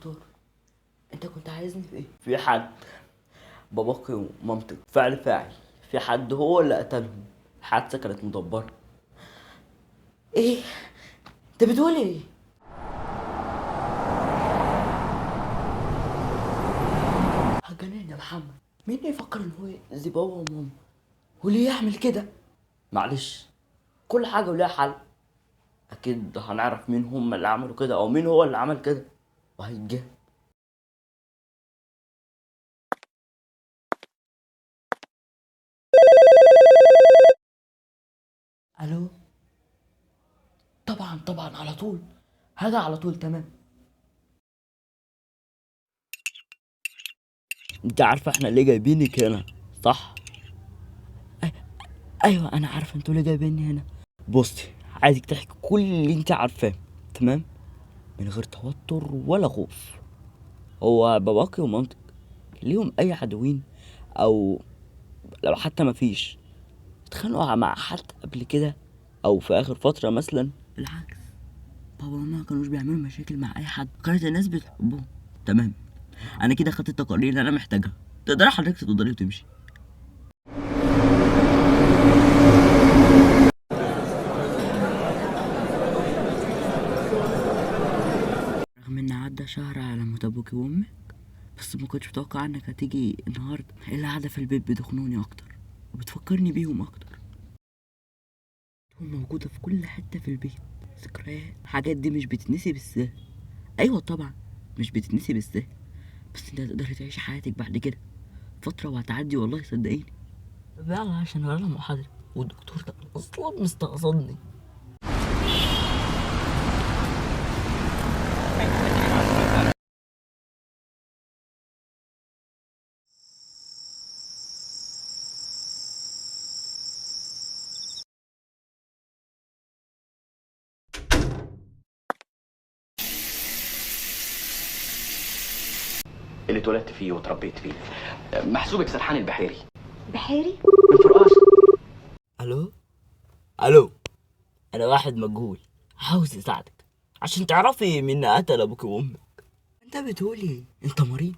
دكتور، انت كنت عايزني في ايه؟ في حد، باباكي ومامتك فعل فاعل، في حد هو اللي قتلهم. الحادثة كانت مدبرة. ايه؟ انت بتقول ايه؟ هتجنن يا محمد. مين يفكر ان هو يأذي بابا وماما؟ وليه يعمل كده؟ معلش، كل حاجة وليها حل. اكيد هنعرف مين هم اللي عملوا كده او مين هو اللي عمل كده، وهيتجاب. الو. طبعا على طول. هاجي على طول. تمام. انت عارفه احنا ليه جايبينك هنا، صح؟ ايوه انا عارفه انتوا ليه جايبيني هنا. بصي، عايزك تحكي كل اللي انت عارفاه، تمام؟ من غير توتر ولا خوف. هو باباكي ومامتك ليهم اي عدوين؟ او لو حتى مفيش، اتخانقوا مع حد قبل كده او في اخر فتره مثلا؟ بالعكس، بابا وماما ما كانوش بيعملوا مشاكل مع اي حد، كانت الناس بتحبهم. تمام، انا كده خدت التقارير اللي انا محتاجها. تقدري حضرتك تقدري وتمشي. رغم ان عدى شهر على موت ابوكي وامك، بس ما كنتش متوقع انك هتيجي النهارده. اللي قاعده في البيت بتخنوني اكتر وبتفكرني بيهم اكتر. تكون موجوده في كل حته في البيت. ذكريات، الحاجات دي مش بتتنسي بالسهل. ايوه طبعا، مش بتتنسي بالسهل، بس انت هتقدري تعيشي حياتك بعد كده. فتره وهتعدي والله، صدقيني. يلا عشان ورانا محاضره، والدكتور ده اصلا مستقصدني. اللي اتولدت فيه وتربيت فيه. محسوبك سرحان البحيري بحيري؟ من فرقاص. الو. انا واحد مجهول، عاوز اساعدك عشان تعرفي مين قتل ابوك وامك. انت بتقولي انت مريض؟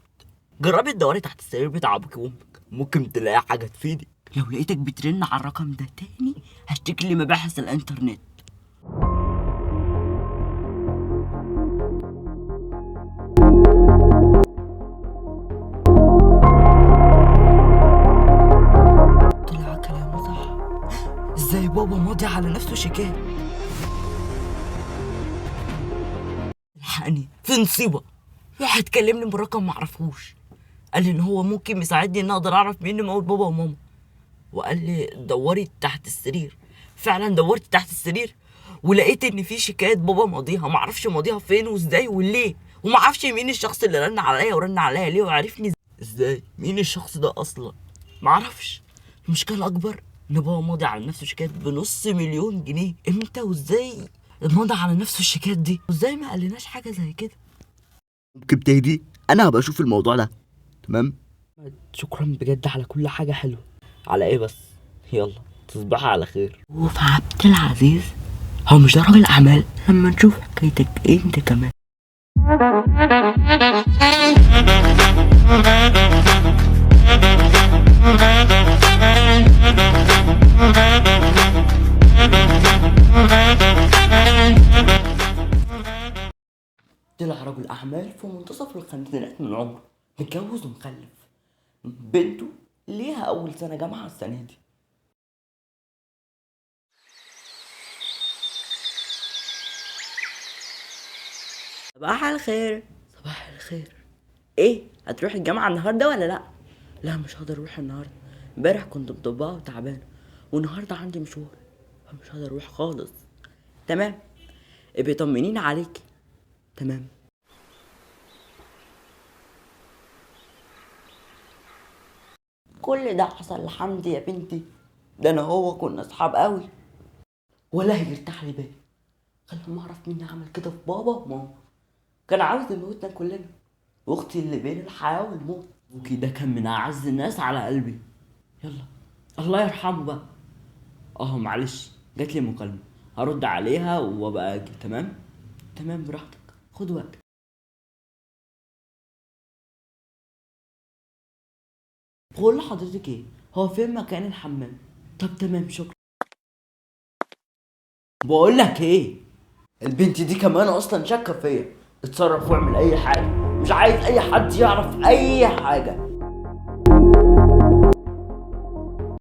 جربي تدوري تحت السرير بتاع ابوك وامك، ممكن تلاقي حاجه تفيدك. لو لقيتك بترن على الرقم ده تاني هشتكي لمباحث الانترنت. طلع كلامه صح. ازاي بابا ماضي على نفسه شيكات؟ الحقني، في نصيبه. واحد كلمني برقم معرفوش، قال لي ان هو ممكن يساعدني ان اقدر اعرف مين اللي موت بابا وماما، وقال لي دوري تحت السرير. فعلا دورت تحت السرير ولقيت ان في شيكات بابا ماضيها، معرفش ماضيها فين وازاي وليه، ومعرفش مين الشخص اللي رن عليا ورن عليا ليه وعرفني ازاي. مين الشخص ده اصلا؟ معرفش. المشكله الاكبر ان بابا ماضي على نفسه شيكات ب500,000 جنيه. امتى وازاي ماضي على نفسه الشيكات دي؟ وازاي ما قالناش حاجه زي كده؟ ممكن تهدي؟ انا هبقى اشوف الموضوع ده. تمام. شكرا بجد على كل حاجه حلوه. على ايه بس؟ يلا تصبحي على خير. وفي عبد العزيز، هو مش ده راجل اعمال؟ لما نشوف حكايتك ايه انت كمان. طلع رجل اعمال في منتصف الخمسينات من عمره، متجوز ومخلف. بنته ليها اول سنه جامعه السنه دي. صباح الخير. صباح الخير. ايه، هتروح الجامعه النهارده ولا لا؟ لا مش هقدر اروح النهارده. امبارح كنت مطبقه وتعبانه، والنهارده عندي مشوار فمش هقدر اروح خالص. تمام، ابقي طمنيني عليك. تمام. كل ده حصل لحمدي يا بنتي؟ ده انا هو كنا اصحاب قوي، ولا هيرتاح لي بالي. خلينا اعرف مين عمل كده في بابا وماما. كان عاوز يموتنا كلنا، واختي اللي بين الحياه والموت. وكده كان من اعز الناس على قلبي. يلا، الله يرحمه بقى. معلش، جات لي مكالمه هرد عليها وابقى اجي. تمام. تمام، براحتك، خد وقتك. بقول لحضرتك ايه، هو فين مكان الحمام؟ طب تمام شكرا. بقول لك ايه، البنت دي كمان اصلا شاكه فيا. اتصرف واعمل اي حاجه، مش عايز اي حد يعرف اي حاجه.